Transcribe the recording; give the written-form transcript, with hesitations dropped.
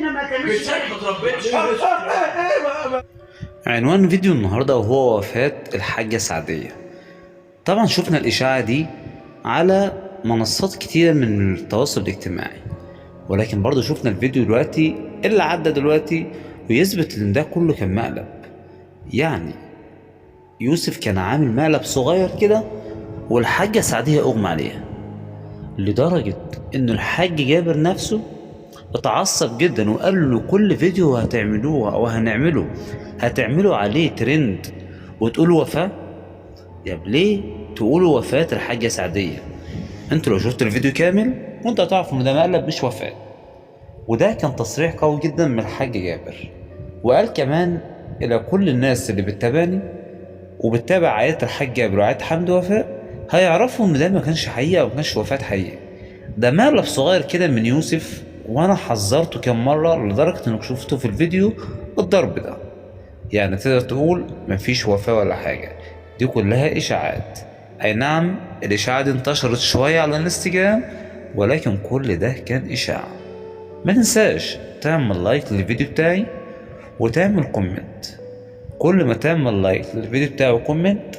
هنا ما كانش ما تربيتش. عنوان فيديو النهاردة وهو وفاة الحاجة سعدية. طبعا شفنا الإشاعة دي على منصات كتيرة من التواصل الاجتماعي، ولكن برضه شفنا الفيديو دلوقتي اللي عدى دلوقتي ويثبت ان ده كله كان مقلب. يعني يوسف كان عامل مقلب صغير كده والحاجة سعدية أغمى عليها، لدرجة إن الحاج جابر نفسه اتعصب جدا وقال له كل فيديو هتعملوه أو هنعمله هتعملوا عليه ترند وتقولوا وفاة. يا ليه تقولوا وفاة الحاجة سعدية؟ انتوا لو شفتوا الفيديو كامل وانت هتعرفوا ان ده مقلب مش وفاة. وده كان تصريح قوي جدا من الحاج جابر، وقال كمان الى كل الناس اللي بتتابعني وبتتابع عائلة الحاج جابر وعائلة حمدي وفاء هيعرفوا ان ده ما كانش حقيقة وما كانش وفاة حقيقة، ده مقلب صغير كده من يوسف، وانا حذرته كام مرة لدرجة انك شفته في الفيديو الضرب ده. يعني تقدر تقول مفيش وفاة ولا حاجة، دي كلها اشاعات. اي نعم الاشاعة دي انتشرت شوية على الانستجرام، ولكن كل ده كان اشاعة. ما تنساش تعمل لايك للفيديو بتاعي وتعمل كومنت. كل ما تعمل لايك للفيديو بتاعي وكومنت